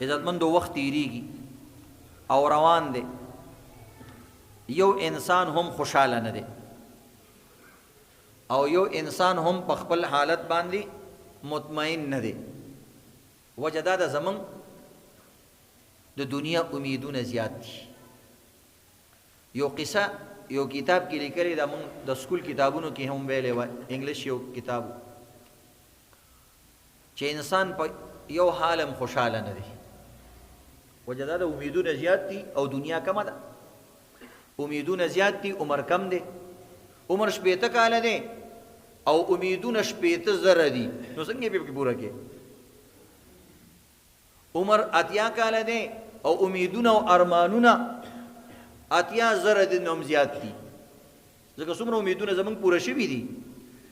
عزتمندو وخت تیریږي او روان دی، یو انسان هم خوشاله نه دی او یو انسان هم په خپل حالت باندې مطمئن نه دی. وجه دا ده زمونږ د دنیا امیدونه زیات دي. یو قصه یو کتاب کې لیکلې ده، مونږ د سکول کتابونو کې هم ویلې وه، انګلیش یو کتاب چې انسان په یو حال هم خوشحاله نه دی. وجه دا ده امیدونه زیات دي او دنیا کمه ده. امیدونه زیات دي، عمر کم دی، عمر 80 کاله دی او امیدونه 80 زره دي، نو څنګه به پوره کې؟ عمر 80 کاله دی او امیدونه او ارمانونه 80 زره دي، نوم زیات دي. ځکه څومره امیدونه زمونږ پوره شوي دي،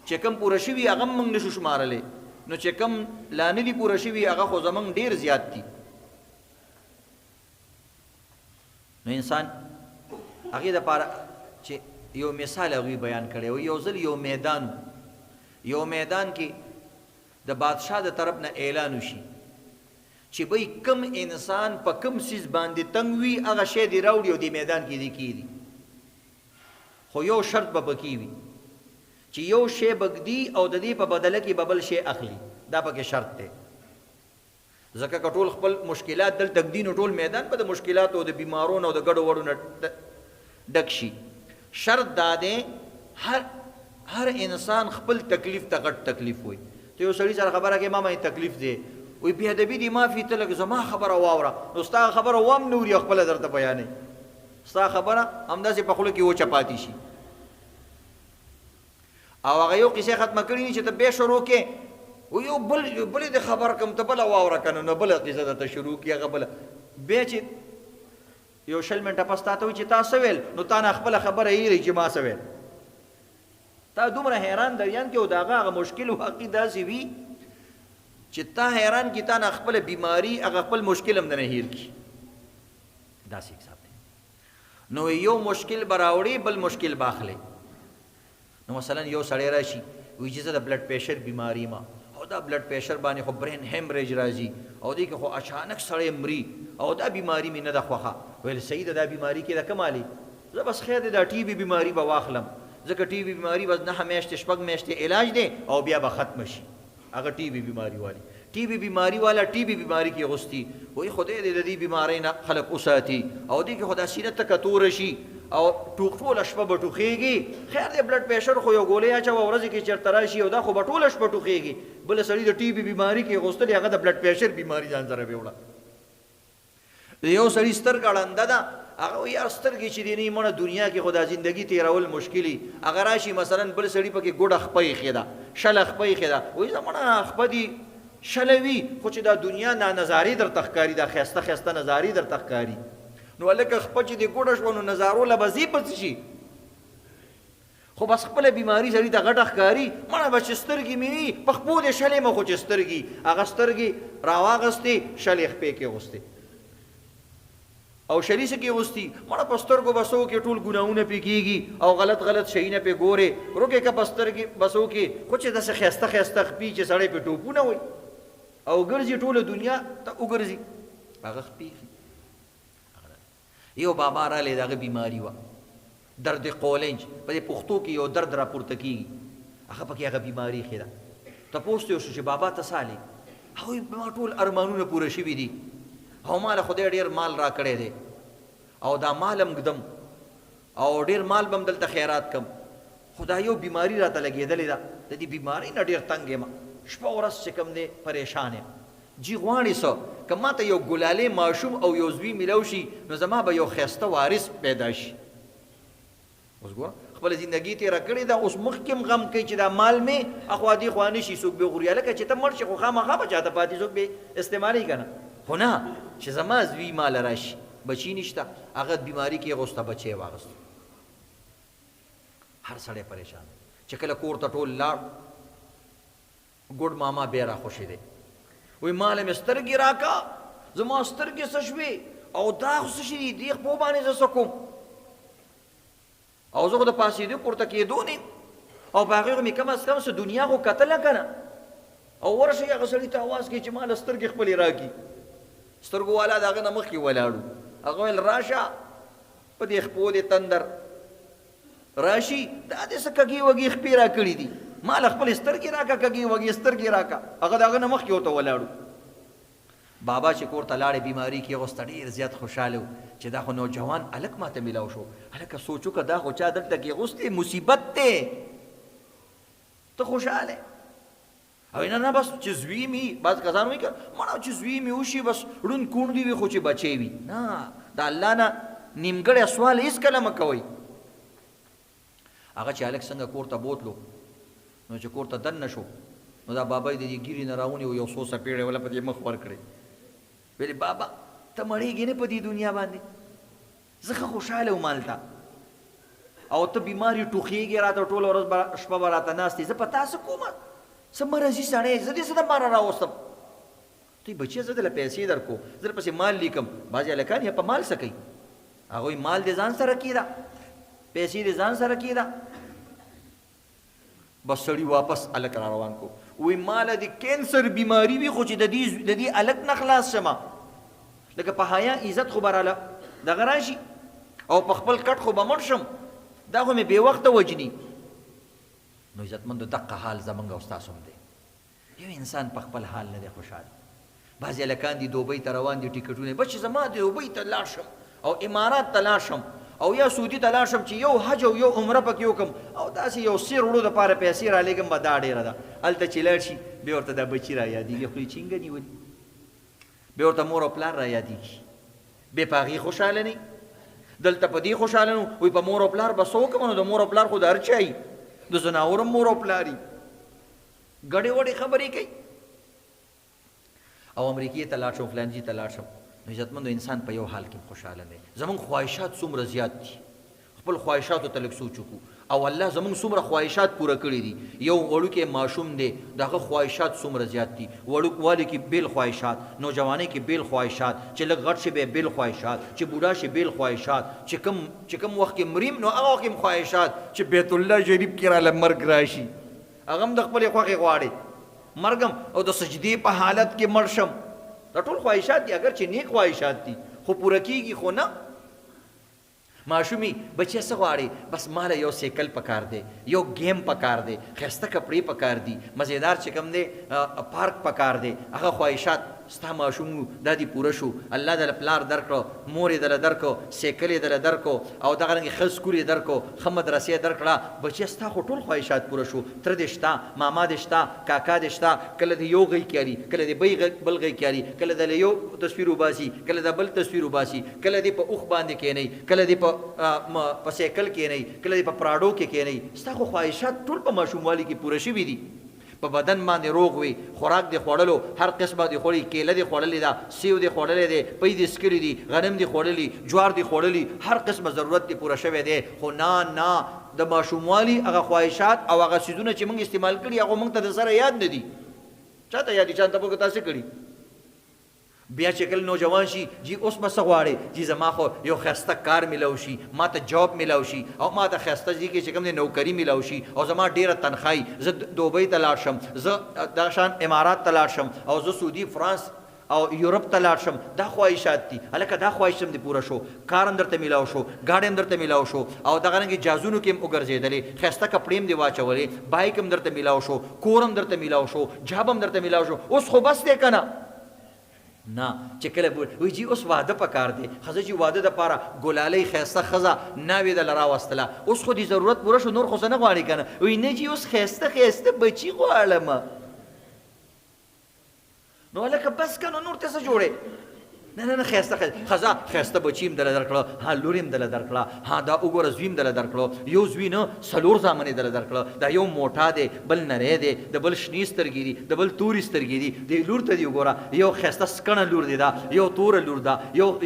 چې کم پوره شوي هغه موږ نشو شمارلی، نو چې کم لا نه دي پوره شوي هغه خو زمونږ ډېر زیات دي. نو انسان هغې دپاره چې یو مثال هغوی بیان کړی و. یو ځل یو میدان کې د بادشاه د طرف نه اعلان وشي چې بھئی کم انسان په کم سیز باندې تنگ وي هغه شی دې راوړي او دې میدان کې دې کیږي، خو یو شرط به پکې وي چې یو شی بګدي او د دې په بدله کې به بل شی اخلي. دا پکې شرط دی. ځکه که ټول خپل مشکلات دلته ږدي نو ټول میدان به د مشکلاتو او د بیمارونو او د ګډو وډو نه ډک شي. شرط دا دی هر انسان خپل تکلیف ته غټ تکلیف وي. ته یو سړي سره خبره کوې ما باندې تکلیف دی، وی بې ادبي دي معافي، ته لږ زما خبره واوره، نو ستا خبره وام نه اوري او خپله درته بیانوي، ستا خبره همداسې په خوله کې وچه پاتې شي. او هغه یو قصې ختمه کړي چې ته بیا شروع کې و یو بلې د خبر کم ته بله واوره که نو بله قصه درته شروع کړي هغه بله بیا چې یو 20 منټه پس تا ته وایي چې تا څه ویل، نو تا نه خپله خبره هېرئ چې ما څه ویل. تا دومره حیران دریان کې او د هغه مشکل واقع داسې وي چې تا حیران کی تا نه خپل بیماری هغه خپل مشکل هم نه هیر کی. داسې حساب دی. نو یو مشکل براوړي بل مشکل باخلي. نو مثلا یو سړی راشي وایي چې زه د بلډ پریشر بیماری ما او دا بلډ پریشر باندې خو برین هیمریج راځي او دې کې خو اچانک سړی مري او دا بیماری مې نه ده خوښه. ویل صحیح ده، دا بیماری کې ده کمالي، زه بس خیر دی دا ټي بي بیماری به واخلم، ځکه ټي بي بیماری بس 9 میاشتې 6 میاشتې علاج دی او بیا به ختم شي. هغه ټي بي بیماری والی ټي بي بیماری والا ټي بي بیماری کې غوستي وایي خدای دې د دې بیماری نه خلک وساتي او دې کې خو دا سینه تکه توره شي او ټوله شپه به ټوخېږي. خیر دی بلډ پریشر خو یو ګولۍ اچوه ورځې کې چېرته راشي او دا خو به ټوله شپه ټوخېږي. بله سړي د ټي بي بیماری کې غوستلې هغه د بلډ پریشر بیماری ځان سره بیوړه. د یو سړي سترګه ړنده ده، هغه وایي یار سترګې چې دي نه مړه دنیا کې خو دا زندګي تېرول مشکلي. هغه راشي مثلا بل سړي پکې ګوډه خپه ایښې ده، شله خپه ایښې ده، وایي زه مړه خپه دي شله وي خو چې دا دنیا نانظاري درته ښکاري، دا ښایسته ښایسته نظاري درته ښکاري. نو هلکه خپه چې دې ګوډه شوه نو نظارو له به ځي په څه شي، خو بس خپله بیماري سړي ته غټه ښکاري. مړه به چې سترګې مې وي په خپو دې شلې مه خو چې سترګې هغه سترګې راواغستې شلې خپې کې غوستې او شلی څه کې غوستي. مړه په سترګو بسو کې ټول ګناهونه پې کېږي او غلط شیونه پې ګورې روکې که په سترګې بسو کې خو چې داسې ښایسته ښایسته خپي چې سړی پې ټوپونه وایي او ګرځي ټوله دنیا ته وګرځي هغه خپې. یو بابا رالی د هغه بیماري وه درد قولنج، په دې پښتو کې یو درد راپورته کېږي، هغه پکې هغه بیماري ایښې ده. تپوس ته وشو چې بابا ته څه حال یې؟ هغوی ما ټول ارمانونه پوره شوي دي او ماله خدای ډېر مال را کړی دی او دا مال هم ږدم او ډېر مال به هم دلته خیرات کم، خو دا یو بیماري راته لګېدلې ده، د دې بیمارۍ نه ډېر تنګ یم، شپه ورځ چې کوم دی پریشان یم. جی غواړې څه که ما ته یو ګلالی ماشوم او یو زوی میلو شي نو زما به یو ښایسته وارث پیدا شي. اوس ګوره خپله زندګي تېره کړې ده، اوس مخکې هم غم کوي چې دا مال مې اخوا دې خوا نه شي څوک به غوري. هلکه چې ته مړ شي خو خامخا به چاته پاتې څوک به استعمالوي که نه، خو نه چې زما زوی مال راشي بچی نشته هغه بیماری کې غوسته بچی واغست. هر سړی پریشان چې کله کور ته ټول لاړ ګوډ ماما بیا را خوشې دی وایي ماله مې سترګې راکه زما سترګې څه شوې او دا خو څه شي دي دې خپو باندې زه څه کوم او زه خو د پاسېدو پورته کېدو نه یم او په هغې خو مې کم از کم څه دنیا خو کتله که نه او ورشئ هغه سړي ته اواز کوي چې ما له سترګې خپلې راکړي سترګو والا د هغه نه مخکې ولاړو. هغه ویل راشه په دې خپو دې تندر راشي دا دې څه کږې وږې خپې را کړي دي، ما له خپلې سترګې راکړه کږې وږې سترګې راکړه. هغه د هغه نه مخکې ورته ولاړو. بابا چې کور ته لاړې بیماري کې هغه ډېر زیات خوشحاله و چې دا خو نوجوان هلک ماته میلاو شو. هلکه سوچ وکړه دا خو چا دلته کې اغوستی مصیبت دی، ته خوشحاله او نه بس چې زوی مې بعض کسان وایي که مړه چې زوی مې وشي بس ړوند کوڼ دي وي خو چې بچی وي. نه، د الله نه نیمګړی سوال هېڅکله مه کوئ. هغه چې هلک څنګه کور ته بوتلو نو چې کور ته دننه شو نو دا بابا یې د دې ګیرې نه راونیو، یو څو څپېړې وله په دې مخ ورکړې. ویلې بابا ته مړېږې نه په دې دنیا باندې، زه ښه خوشحاله وم هلته او ته بیمار یې ټوخېږې راته ټوله ورځ شپه به راته ناست یې، زه په تا څه کومه څه مرضي سړی زه دې څه دپاره راوستم. دوی بچیه زه دله پیسې در کو، زه در پسې مال لیکم. بعضې هلکان یې په مال څه کوي، هغوی مال دې ځان سره کېده، پیسې دې ځان سره کېده. بس سړي واپس هلک را روان کو. وی ماله د کینسر بیماری وي خو چې د دې هلک نه خلاص شمه، لکه په حیا عزت خو به راله دغه راشي او په خپل کټ خو به مړ شم، دا خو مې بې وخته وجني. نو عزتمندو دقه حال زمونږ او ستاسو هم دی. یو انسان په خپل حال نه دی خوشحاله. بعضې هلکان دي دوبۍ ته روان دي ټیکټونه، بچ زما د دوبۍ ته لاړ شم او امارات ته لاړ شم او یا سعودي ته لاړ شم چې یو حج او یو عمره پکې وکړم او داسې یو سیر وړو دپاره پیسې رالېږم، به دا ډېره ده. هلته چې لاړ شي بیا ورته دا بچي را یادېږي، خو یې چینګه نیولي، بیا ورته مور او پلار را یادېږي، بیا په هغې خوشحاله نه. دلته په دې خوشحاله نه وایي په مور او پلار به څه وکړم، نو د مور او پلار خو د هر چا وي، د زناورم مور او پلار وي، ګډې وډې خبرې کوي. او امریکې ته لاړ شم فلانجي ته لاړ شم. نو عزتمندو انسان په یو حال کې خوشحاله دی. زمونږ خواهشات څومره زیات دي، خپل خواهشاتو ته لږ سوچ وکړو او الله زمونږ څومره خواهشات پوره کړي دي. یو وړوکی ماشوم دی د هغه خواهشات څومره زیات دي، وړوکوالي کې بیل خواهشات، نوجوانۍ کې بیل خواهشات، چې لږ غټ شي بیا بیل خواهشات، چې بوډا شي بیل خواهشات، چې کم وخت کې مریم نو هغه وخت کې خواهشات، چې بیت الله شریف کې راله مرګ راشي هغه هم د خپلې خوښې غواړي، مرګم او د سجدې په حالت کې مړ شم. دا ټول خواهشات دي، اگر چې نیک خواهشات دي خو پوره کېږي خو نه. ماشومي بچیه څه غواړي، بس ماله یو سیکل پکار دی، یو گیم پکار دی، ښایسته کپړې پکار دي، مزیدار چې کوم دی پارک پکار دی. هغه خواهشات ستا ماشوم دا دې پوره شو، الله دله پلار درکړو، مور یې دله درکړو، سیکل یې دله درکړو او دغه رنګې ښه سکول یې درکړو، ښه مدرسې یې درکړه. بچیه ستا خو ټول خواهشات پوره شو، تره دې شته، ماما دې شته، کاکا دې شته، کله دې یو غی کیاري، کله دې بل غی کیاري، کله دله یو تصویر وباسي، کله د بل تصویر وباسي، کله دې په اوښ باندې کېنئ، کله دې په سیکل کېنئ، کله دې په پراډو کې کېنئ. ستا خو خواهشات ټول په ماشوموالي کې پوره شوي دي. په بدن باندې روغ وي، خوراک دې خوړلو، هر قسمه دې خوړي، کیله دې خوړلې ده، سیو دې خوړلی دی، پۍ دې څکلي دي، غنم دې خوړلي، جوار دې خوړلي، هر قسمه ضرورت دې پوره شوی دی. خو نه د ماشوموالي هغه خواهشات او هغه څیزونه چې موږ استعمال کړي هغه موږ ته د سره یاد نه دي. چاته یاد دي؟ چا ته پوښتنه تاسې کړي؟ بیا چې کله نوجوان شي جی اوس به څه غواړې؟ جی زما خو یو ښایسته کار میلاو شي، ما ته جاب میلاو شي او ما ته ښایسته ځای کې چې کوم دی نوکري میلاو شي او زما ډېره تنخواهي، زه دوبۍ ته لاړ شم، زه دغه شان امارات ته لاړ شم او زه سعودي فرانس او یورپ ته لاړ شم. دا خواهشات دي هلکه، دا خواهش هم دې پوره شو، کار هم درته میلاو شو، ګاډی هم درته میلاو شو او دغه رنګې جازونو کې هم وګرځېدلې، ښایسته کپړې هم دې واچولې، بایک هم درته میلاو شو، کور هم درته میلاو شو، جاب هم درته میلاو شو. اوس خو بس دی که نه؟ نه، چې کله وایي جی اوس واده پکار دی، ښځه چې واده دپاره ګلالۍ ښایسته ښځه ناوې دله راوستله، اوس خو دې ضرورت پوره شو، نور خو څه نه غواړي که نه؟ وایي نه جی اوس ښایسته بچي غواړم. نو هلکه بس که نو نور ته څه جوړې؟ نه ښایسته ښځه، ښایسته بچي هم دله درکړه، ها لور هم دله درکړه، ها دا وګوره زوی هم دله درکړه، یو زوی نه 4 زامن یې دله درکړه، دا یو موټا دی، بل نری دی، د بل شنې سترګې دي، د بل تورې سترګې دي، دې لور ته دې وګوره یو ښایسته سکڼه لور دی ده، یو توره لور ده،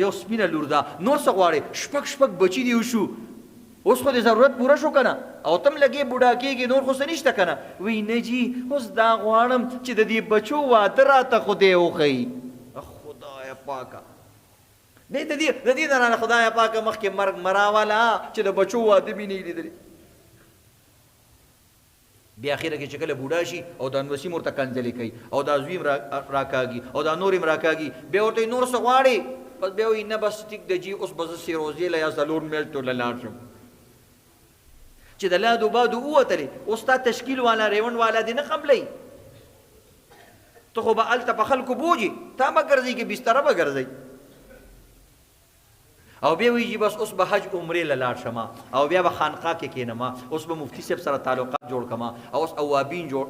یو سپینه لور ده، نور څه غواړې؟ شپږ بچي دې وشو. اوس خو دې ضرورت پوره شو که نه؟ او تم لګې بوډا کېږي، نور خو څه نشته که نه؟ وایي نه جي اوس دا غواړم چې د دې بچو واده راته خدای وښیي. خدایه پاکه د دې نه رانه خدایه پاکه مخکې مرګ مراوله چې د بچو واده مې نه لیدلې. بیا اخره کې چې کله بوډا شي او د انوسي مرته کنځلې کوي او دا زویم راکاږي او دا نور هم راکاږي بیا ورته نور څه غواړي بس بیا وایي نه بس ټیک د جي اوس به زه سیروزې له یا څلور میاشتو له لاړ شم چې د لادو بادو ووتلې اوس تا تشکیل والا ریون والا دې نه قبلوي ته خو به هلته په خلکو بوجي تا به ګرځئ که بستره به ګرځئ او بیا وایي بس اوس به حج عمرې له لاړ شم او بیا به خانقاه کې کښېنم اوس به مفتي صاحب سره تعلقات جوړ کړم او اوس اوابین جوړ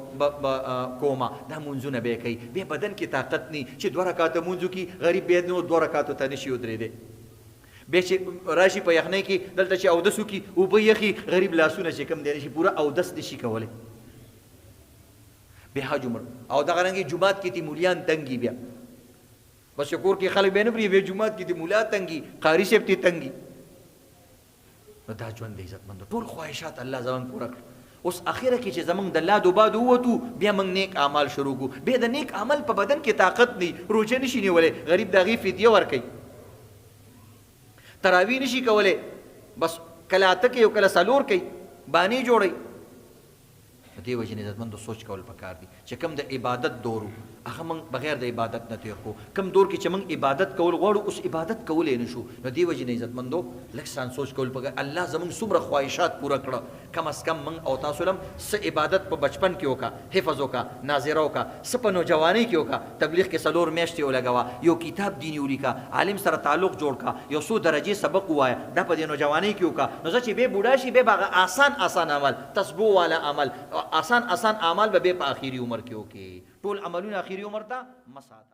کوم دا مونځونه به یې کوي بیا بدن کې طاقت نه چې 2 رکعاته مونځ وکړي غریب بیا نو 2 رکعاتو ته نشي ودرېدی بیا چې راشي په یخنۍ کې دلته چې اودس وکړي اوبه یخي غریب لاسونه چې کوم دی نشي پوره اودس نشي کولی بیا حج عمر او دغه رنګې جومات کې تی مولیان تنګي بیا بس کور کې خلک به نه پرې وې جومات کې تی مولا تنګي قاري صاحب تی تنګي نو دا ژوند دی عزتمند ټول خواهشات الله زمون پوره کړ اوس اخره کې چې زمونږ د لادو بادو ووتو بیا موږ نیک اعمال شروع کو بیا د نیک عمل په بدن کې طاقت نه روزه نشي نیولې غریب د هغې فدیه ورکوي تراوی نشي کولی بس کله اته کوي او کله څلور کوي بانې جوړوي په دې وجې نه عزتمندو سوچ کول پکار دي چې کوم د عبادت دور هغه موږ بغیر د عبادت نه تېر کړو کوم دور کې چې موږ عبادت کول غواړو اوس عبادت کولی نه شو نو دې وجې نه عزتمندو لږ سان سوچ کول پکار الله زموږ څومره خواهشات پوره کړه کم از کم موږ او تاسو لم څه عبادت په بچپن کې وکړه حفظ وکړه ناظره وکړه څه په نوجوانۍ کې وکړه تبلیغ کې 4 میاشتې ولګوه یو کتاب دیني ولیکه عالم سره تعلق جوړ کړه یو څو درجې سبق ووایه دا په دې نوجوانۍ کې وکړه نو زه چې بیا بوډا شي بیا به هغه آسان عمل تسبو والا عمل آسان اعمال به په آخري عمر کې وکړي ټول عملونه آخري عمر ته مساته